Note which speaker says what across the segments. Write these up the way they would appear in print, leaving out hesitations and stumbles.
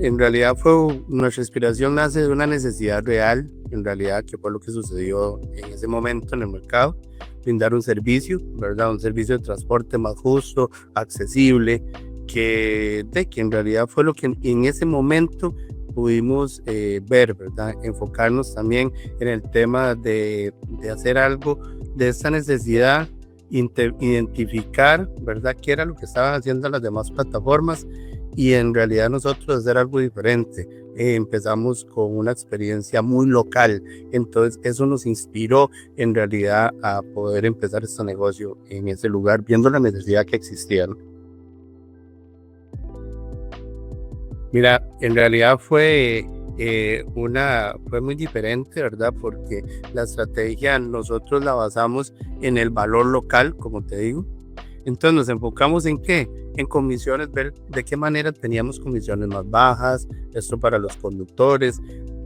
Speaker 1: en realidad nuestra inspiración nace de una necesidad real, en realidad, que fue lo que sucedió en ese momento en el mercado, brindar un servicio, ¿verdad? Un servicio de transporte más justo, accesible, que en realidad fue lo que en ese momento pudimos ver, ¿verdad? Enfocarnos también en el tema de hacer algo de esta necesidad, identificar, ¿verdad?, qué era lo que estaban haciendo las demás plataformas y en realidad nosotros hacer algo diferente. Empezamos con una experiencia muy local, entonces eso nos inspiró en realidad a poder empezar este negocio en ese lugar, viendo la necesidad que existía, ¿no? Mira, en realidad fue muy diferente, ¿verdad? Porque la estrategia nosotros la basamos en el valor local, como te digo. Entonces nos enfocamos en qué, en comisiones, ver de qué manera teníamos comisiones más bajas, esto para los conductores,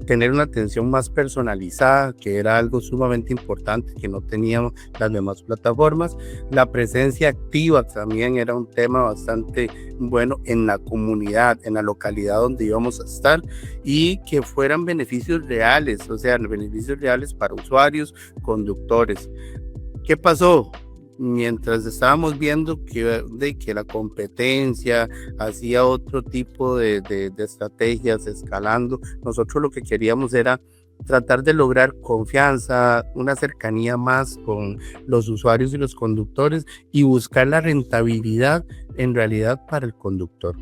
Speaker 1: tener una atención más personalizada, que era algo sumamente importante que no teníamos las demás plataformas. La presencia activa también era un tema bastante bueno en la comunidad, en la localidad donde íbamos a estar, y que fueran beneficios reales, o sea, beneficios reales para usuarios, conductores. ¿Qué pasó? Mientras estábamos viendo que la competencia hacía otro tipo de estrategias escalando, nosotros lo que queríamos era tratar de lograr confianza, una cercanía más con los usuarios y los conductores y buscar la rentabilidad en realidad para el conductor.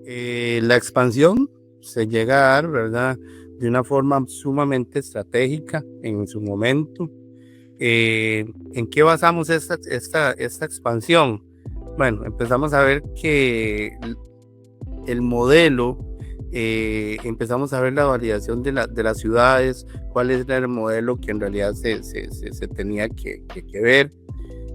Speaker 1: La expansión se llega a dar, ¿verdad?, de una forma sumamente estratégica en su momento. ¿En qué basamos esta expansión? Bueno, empezamos a ver que el modelo, empezamos a ver la validación de las ciudades, cuál era el modelo que en realidad se tenía que ver.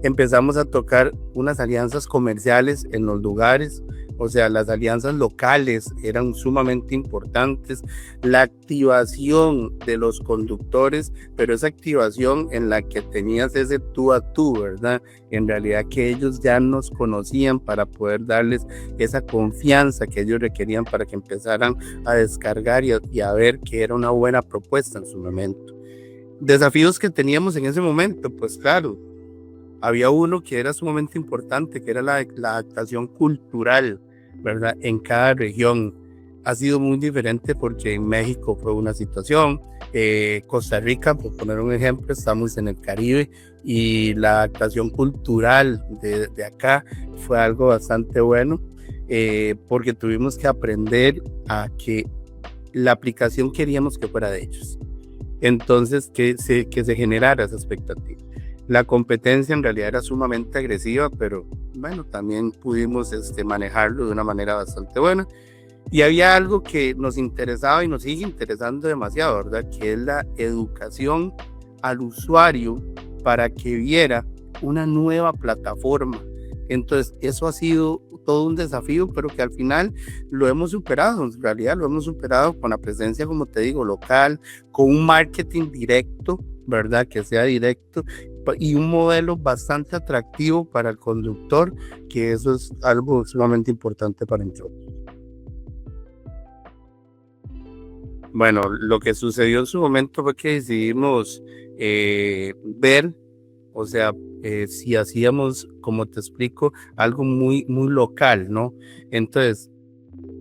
Speaker 1: Empezamos a tocar unas alianzas comerciales en los lugares, o sea, las alianzas locales eran sumamente importantes, la activación de los conductores, pero esa activación en la que tenías ese tú a tú, ¿verdad? En realidad que ellos ya nos conocían para poder darles esa confianza que ellos requerían para que empezaran a descargar y a ver que era una buena propuesta en su momento. Desafíos que teníamos en ese momento, pues claro, había uno que era sumamente importante, que era la adaptación cultural, ¿verdad? En cada región. Ha sido muy diferente porque en México fue una situación, Costa Rica, por poner un ejemplo, estamos en el Caribe y la adaptación cultural de acá fue algo bastante bueno, porque tuvimos que aprender a que la aplicación queríamos que fuera de ellos. Entonces, que se generara esa expectativa. La competencia en realidad era sumamente agresiva, pero bueno, también pudimos manejarlo de una manera bastante buena. Y había algo que nos interesaba y nos sigue interesando demasiado, ¿verdad? Que es la educación al usuario para que viera una nueva plataforma. Entonces, eso ha sido todo un desafío, pero que al final lo hemos superado. En realidad lo hemos superado con la presencia, como te digo, local, con un marketing directo, ¿verdad? Que sea directo y un modelo bastante atractivo para el conductor, que eso es algo sumamente importante para nosotros. Bueno, lo que sucedió en su momento fue que decidimos ver, o sea, si hacíamos, como te explico, algo muy, muy local, ¿no? Entonces,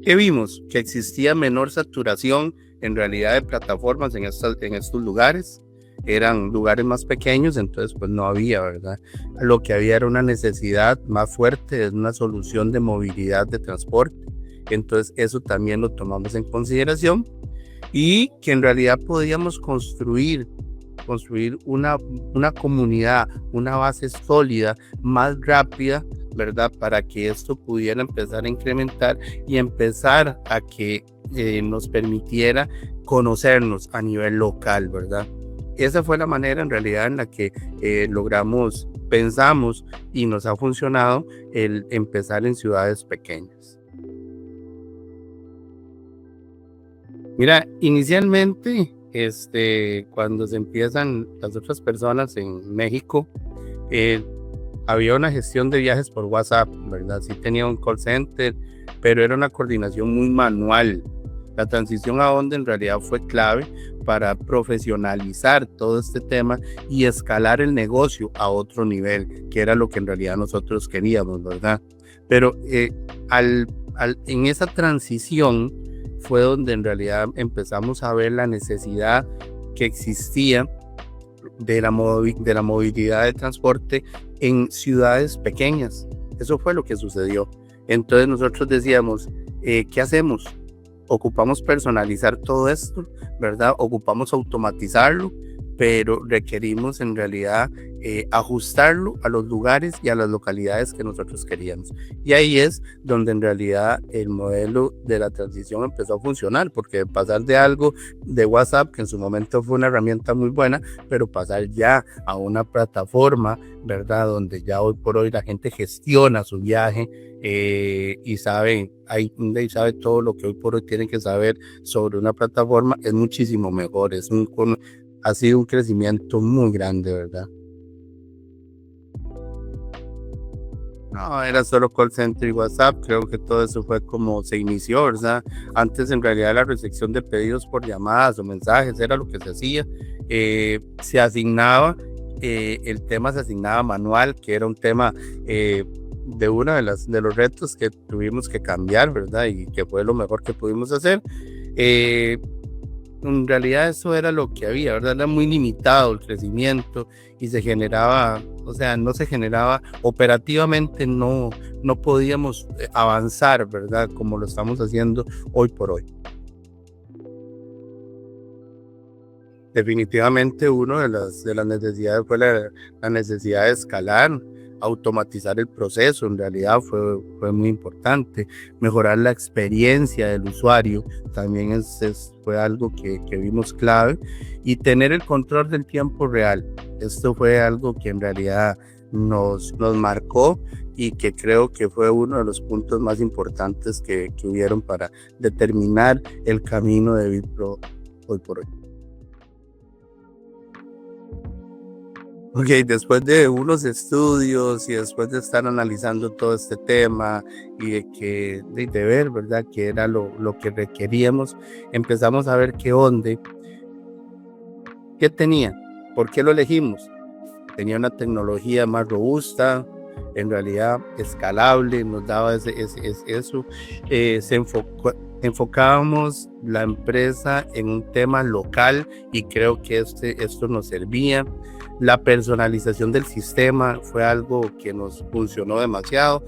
Speaker 1: ¿qué vimos? Que existía menor saturación en realidad de plataformas en estos lugares. Eran lugares más pequeños, entonces pues no había, ¿verdad? Lo que había era una necesidad más fuerte de una solución de movilidad de transporte. Entonces eso también lo tomamos en consideración y que en realidad podíamos construir una comunidad, una base sólida, más rápida, ¿verdad? Para que esto pudiera empezar a incrementar y empezar a que nos permitiera conocernos a nivel local, ¿verdad? Esa fue la manera en realidad en la que pensamos y nos ha funcionado el empezar en ciudades pequeñas. Mira, inicialmente, cuando se empiezan las otras personas en México, había una gestión de viajes por WhatsApp, ¿verdad? Sí tenía un call center, pero era una coordinación muy manual. La transición a Onda en realidad fue clave para profesionalizar todo este tema y escalar el negocio a otro nivel, que era lo que en realidad nosotros queríamos, ¿verdad? Pero en esa transición fue donde en realidad empezamos a ver la necesidad que existía de la movilidad de transporte en ciudades pequeñas. Eso fue lo que sucedió. Entonces nosotros decíamos, ¿qué hacemos? Ocupamos personalizar todo esto, ¿verdad? Ocupamos automatizarlo, pero requerimos en realidad ajustarlo a los lugares y a las localidades que nosotros queríamos. Y ahí es donde en realidad el modelo de la transición empezó a funcionar, porque pasar de algo de WhatsApp, que en su momento fue una herramienta muy buena, pero pasar ya a una plataforma, ¿verdad? Donde ya hoy por hoy la gente gestiona su viaje y sabe todo lo que hoy por hoy tienen que saber sobre una plataforma, es muchísimo mejor, ha sido un crecimiento muy grande, ¿verdad? No, era solo call center y WhatsApp, creo que todo eso fue como se inició, ¿verdad? Antes en realidad la recepción de pedidos por llamadas o mensajes era lo que se hacía, se asignaba, el tema se asignaba manual, que era un tema de uno de los retos que tuvimos que cambiar, ¿verdad? Y que fue lo mejor que pudimos hacer. En realidad eso era lo que había, ¿verdad? Era muy limitado el crecimiento y se generaba, o sea, no se generaba, operativamente no podíamos avanzar, ¿verdad? Como lo estamos haciendo hoy por hoy. Definitivamente una de las necesidades fue la necesidad de escalar, automatizar el proceso, en realidad fue muy importante. Mejorar la experiencia del usuario también fue algo que vimos clave, y tener el control del tiempo real. Esto fue algo que en realidad nos marcó y que creo que fue uno de los puntos más importantes que hubieron para determinar el camino de Bitpro hoy por hoy. Ok, después de unos estudios y después de estar analizando todo este tema y de ver, ¿verdad?, que era lo que requeríamos, empezamos a ver qué tenía, por qué lo elegimos. Tenía una tecnología más robusta, en realidad escalable, nos daba eso. Enfocábamos la empresa en un tema local y creo que esto nos servía. La personalización del sistema fue algo que nos funcionó demasiado,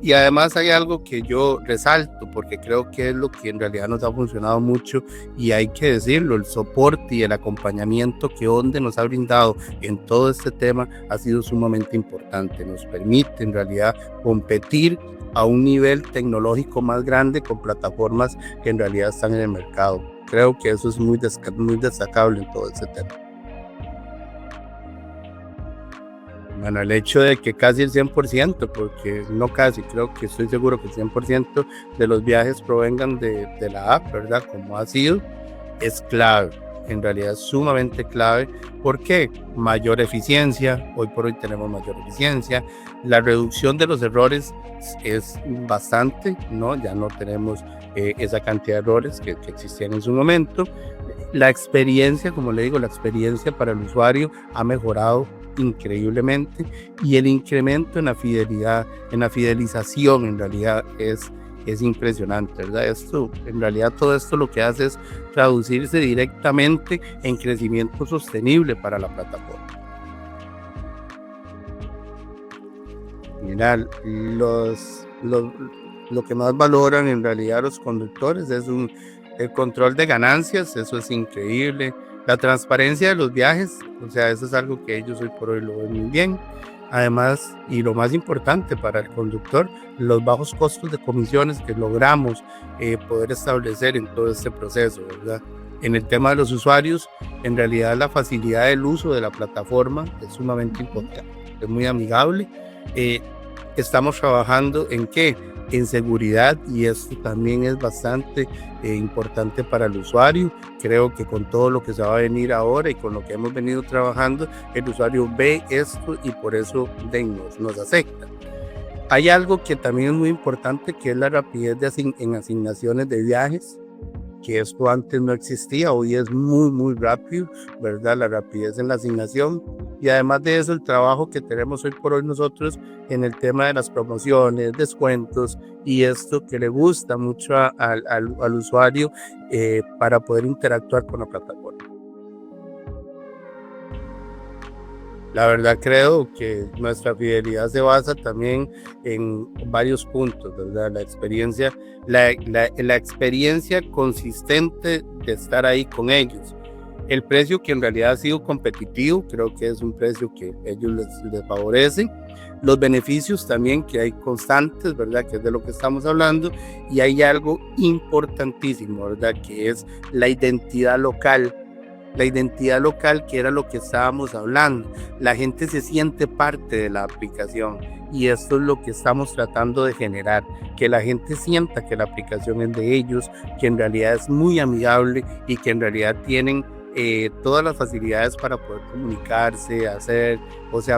Speaker 1: y además hay algo que yo resalto porque creo que es lo que en realidad nos ha funcionado mucho y hay que decirlo: el soporte y el acompañamiento que Onde nos ha brindado en todo este tema ha sido sumamente importante. Nos permite en realidad competir a un nivel tecnológico más grande con plataformas que en realidad están en el mercado. Creo que eso es muy destacable en todo este tema. Bueno, el hecho de que casi el 100%, porque no casi, creo que estoy seguro que el 100% de los viajes provengan de la app, ¿verdad? Como ha sido, es clave, en realidad es sumamente clave. ¿Por qué? Mayor eficiencia, hoy por hoy tenemos mayor eficiencia, la reducción de los errores es bastante, ¿no? Ya no tenemos esa cantidad de errores que existían en su momento. La experiencia, como le digo, la experiencia para el usuario ha mejorado increíblemente, y el incremento en la fidelidad, en la fidelización, en realidad es impresionante, ¿verdad? En realidad todo esto lo que hace es traducirse directamente en crecimiento sostenible para la plataforma. Mira, lo que más valoran en realidad los conductores es el control de ganancias, eso es increíble. La transparencia de los viajes, o sea, eso es algo que ellos hoy por hoy lo ven muy bien. Además, y lo más importante para el conductor, los bajos costos de comisiones que logramos poder establecer en todo este proceso, ¿verdad? En el tema de los usuarios, en realidad la facilidad del uso de la plataforma es sumamente importante, es muy amigable. Estamos trabajando en en seguridad, y esto también es bastante importante para el usuario. Creo que con todo lo que se va a venir ahora y con lo que hemos venido trabajando, el usuario ve esto y por eso nos acepta. Hay algo que también es muy importante, que es la rapidez en asignaciones de viajes, que esto antes no existía, hoy es muy rápido, ¿verdad? La rapidez en la asignación, y además de eso el trabajo que tenemos hoy por hoy nosotros en el tema de las promociones, descuentos y esto que le gusta mucho al usuario para poder interactuar con la plataforma. La verdad creo que nuestra fidelidad se basa también en varios puntos, ¿verdad? La experiencia consistente de estar ahí con ellos. El precio, que en realidad ha sido competitivo, creo que es un precio que ellos les favorece. Los beneficios también que hay constantes, ¿verdad? Que es de lo que estamos hablando. Y hay algo importantísimo, ¿verdad? Que es la identidad local. La identidad local, que era lo que estábamos hablando. La gente se siente parte de la aplicación y esto es lo que estamos tratando de generar, que la gente sienta que la aplicación es de ellos, que en realidad es muy amigable y que en realidad tienen todas las facilidades para poder comunicarse,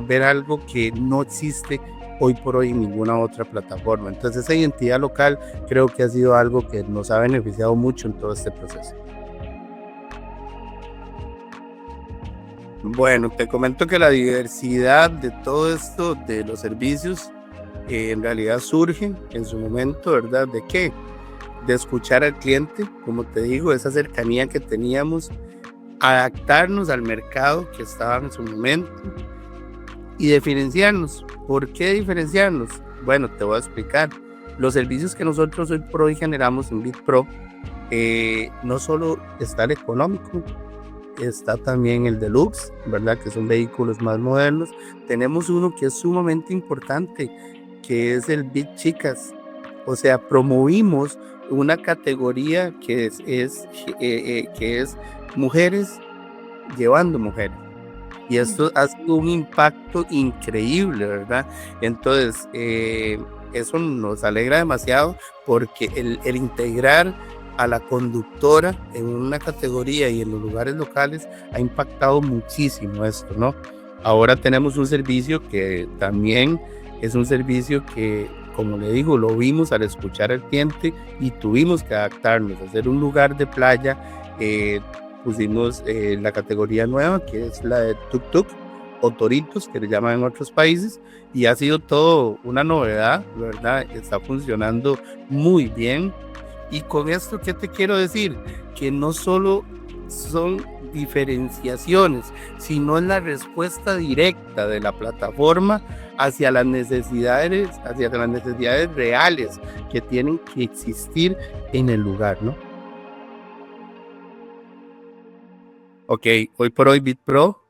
Speaker 1: ver algo que no existe hoy por hoy en ninguna otra plataforma. Entonces esa identidad local creo que ha sido algo que nos ha beneficiado mucho en todo este proceso. Bueno, te comento que la diversidad de todo esto, de los servicios, en realidad surge en su momento, ¿verdad? ¿De qué? De escuchar al cliente, como te digo, esa cercanía que teníamos, adaptarnos al mercado que estaba en su momento y diferenciarnos. ¿Por qué diferenciarnos? Bueno, te voy a explicar. Los servicios que nosotros hoy por hoy generamos en BitPro, no solo está el económico, está también el deluxe, ¿verdad? Que son vehículos más modernos. Tenemos uno que es sumamente importante, que es el Bit Chicas. O sea, promovimos una categoría que es mujeres llevando mujeres. Y esto ha sido un impacto increíble, ¿verdad? Entonces, eso nos alegra demasiado, porque el integrar a la conductora en una categoría y en los lugares locales ha impactado muchísimo esto, ¿no? Ahora tenemos un servicio que también es un servicio que, como le digo, lo vimos al escuchar al cliente y tuvimos que adaptarnos a hacer un lugar de playa. Pusimos la categoría nueva, que es la de tuk-tuk o toritos, que le llaman en otros países, y ha sido todo una novedad, ¿verdad? Está funcionando muy bien. Y con esto, ¿qué te quiero decir? Que no solo son diferenciaciones, sino es la respuesta directa de la plataforma hacia las necesidades reales que tienen que existir en el lugar, ¿no? Ok, hoy por hoy BitPro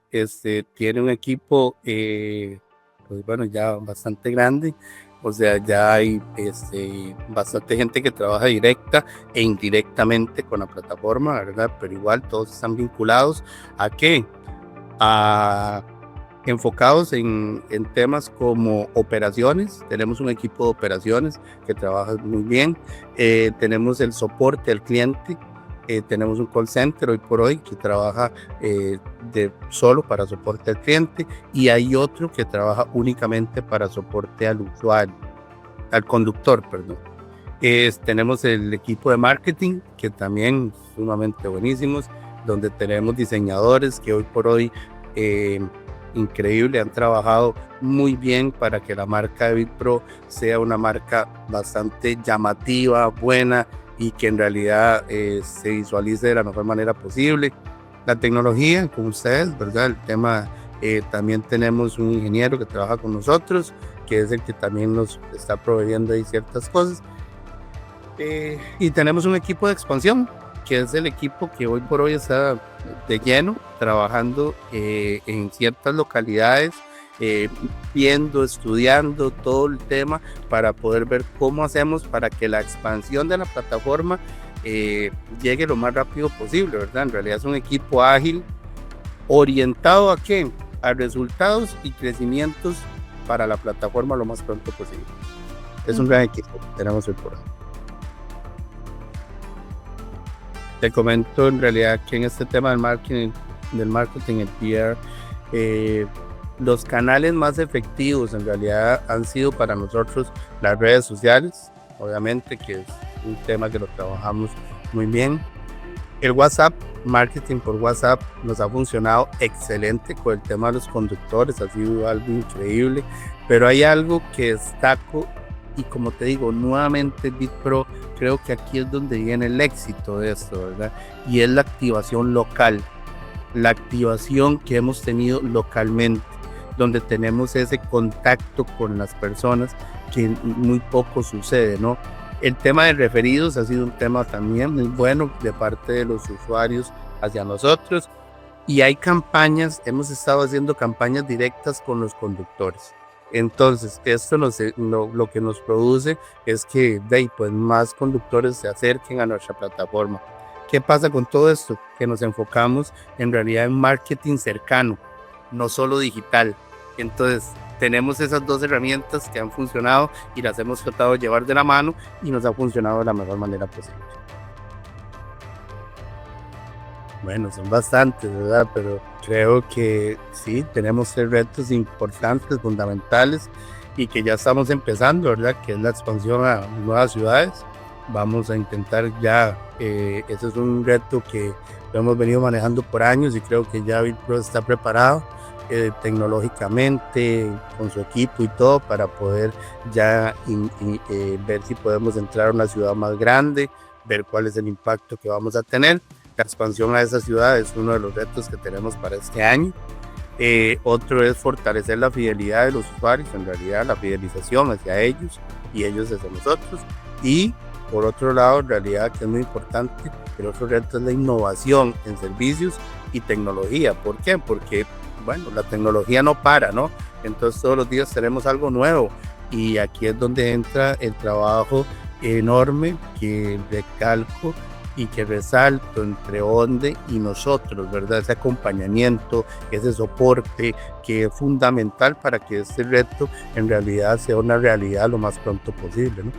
Speaker 1: tiene un equipo, pues bueno, ya bastante grande. O sea, ya hay bastante gente que trabaja directa e indirectamente con la plataforma, ¿verdad? Pero igual todos están vinculados ¿a qué? Enfocados en temas como operaciones. Tenemos un equipo de operaciones que trabaja muy bien. Tenemos el soporte al cliente. Tenemos un call center hoy por hoy que trabaja solo para soporte al cliente, y hay otro que trabaja únicamente para soporte al usuario, al conductor, perdón. Tenemos el equipo de marketing, que también es sumamente buenísimos, donde tenemos diseñadores que hoy por hoy, increíble, han trabajado muy bien para que la marca de BitPro sea una marca bastante llamativa, buena, y que en realidad se visualice de la mejor manera posible. La tecnología con ustedes, ¿verdad? El tema, también tenemos un ingeniero que trabaja con nosotros, que es el que también nos está proveyendo ahí ciertas cosas. Y tenemos un equipo de expansión, que es el equipo que hoy por hoy está de lleno, trabajando en ciertas localidades, viendo, estudiando todo el tema para poder ver cómo hacemos para que la expansión de la plataforma llegue lo más rápido posible, ¿verdad? En realidad es un equipo ágil, orientado ¿a qué? A resultados y crecimientos para la plataforma lo más pronto posible. Es un gran equipo que tenemos hoy por hoy. Te comento en realidad que en este tema del marketing, el PR, los canales más efectivos en realidad han sido para nosotros las redes sociales, obviamente que es un tema que lo trabajamos muy bien. El WhatsApp, marketing por WhatsApp, nos ha funcionado excelente con el tema de los conductores, ha sido algo increíble, pero hay algo que destaco y como te digo, nuevamente BitPro, creo que aquí es donde viene el éxito de esto, ¿verdad? Y es la activación local, la activación que hemos tenido localmente, donde tenemos ese contacto con las personas que muy poco sucede, ¿no? El tema de referidos ha sido un tema también muy bueno de parte de los usuarios hacia nosotros y hay campañas, hemos estado haciendo campañas directas con los conductores. Entonces, esto lo que nos produce es que pues, más conductores se acerquen a nuestra plataforma. ¿Qué pasa con todo esto? Que nos enfocamos en realidad en marketing cercano, no solo digital. Entonces, tenemos esas dos herramientas que han funcionado y las hemos tratado de llevar de la mano y nos ha funcionado de la mejor manera posible. Bueno, son bastantes, ¿verdad? Pero creo que sí, tenemos 3 retos importantes, fundamentales y que ya estamos empezando, ¿verdad? Que es la expansión a nuevas ciudades. Vamos a intentar ya, ese es un reto que lo hemos venido manejando por años y creo que ya BitPro está preparado tecnológicamente, con su equipo y todo, para poder ya ver si podemos entrar a una ciudad más grande, ver cuál es el impacto que vamos a tener. La expansión a esa ciudad es uno de los retos que tenemos para este año. Otro es fortalecer la fidelidad de los usuarios, en realidad la fidelización hacia ellos y ellos hacia nosotros. Y por otro lado, en realidad que es muy importante, el otro reto es la innovación en servicios y tecnología. ¿Por qué? Porque, bueno, la tecnología no para, ¿no? Entonces todos los días tenemos algo nuevo y aquí es donde entra el trabajo enorme que recalco y que resalto entre Onde y nosotros, ¿verdad? Ese acompañamiento, ese soporte que es fundamental para que este reto en realidad sea una realidad lo más pronto posible, ¿no?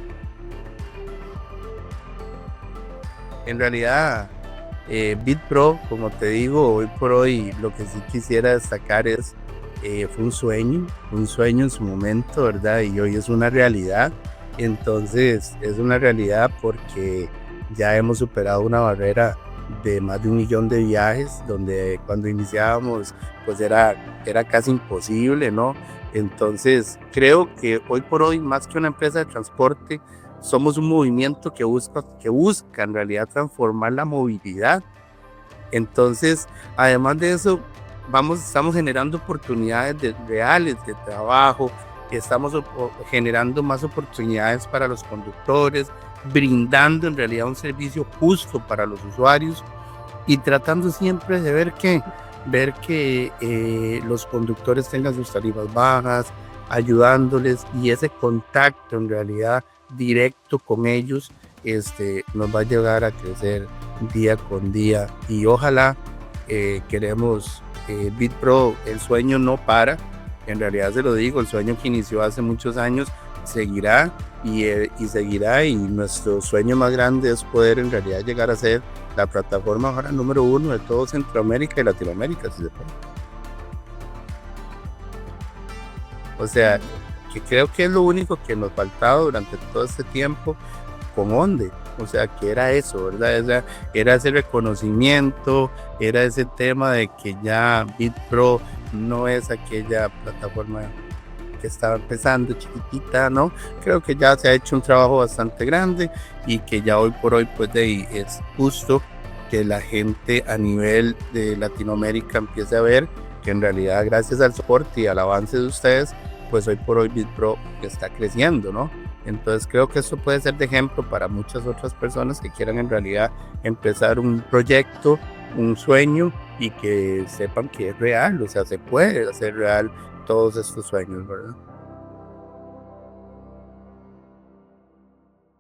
Speaker 1: En realidad, BitPro, como te digo, hoy por hoy lo que sí quisiera destacar es, fue un sueño en su momento, ¿verdad? Y hoy es una realidad. Entonces, es una realidad porque ya hemos superado una barrera de más de 1 millón de viajes, donde cuando iniciábamos, pues era casi imposible, ¿no? Entonces, creo que hoy por hoy, más que una empresa de transporte, somos un movimiento que busca en realidad transformar la movilidad. Entonces, además de eso, estamos generando oportunidades reales de trabajo, estamos generando más oportunidades para los conductores, brindando en realidad un servicio justo para los usuarios y tratando siempre de ver que los conductores tengan sus tarifas bajas, ayudándoles, y ese contacto en realidad directo con ellos nos va a llegar a crecer día con día y ojalá queremos BitPro, el sueño no para, en realidad se lo digo, el sueño que inició hace muchos años seguirá y seguirá, y nuestro sueño más grande es poder en realidad llegar a ser la plataforma ahora número 1 de todo Centroamérica y Latinoamérica, si se puede. O sea, que creo que es lo único que nos faltaba durante todo este tiempo con Onde, o sea, que era eso, ¿verdad? Era ese reconocimiento, era ese tema de que ya BitPro no es aquella plataforma que estaba empezando chiquitita, ¿no? Creo que ya se ha hecho un trabajo bastante grande y que ya hoy por hoy pues es justo que la gente a nivel de Latinoamérica empiece a ver que en realidad gracias al soporte y al avance de ustedes, pues hoy por hoy BitPro está creciendo, ¿no? Entonces creo que esto puede ser de ejemplo para muchas otras personas que quieran en realidad empezar un proyecto, un sueño y que sepan que es real, o sea, se puede hacer real todos estos sueños, ¿verdad?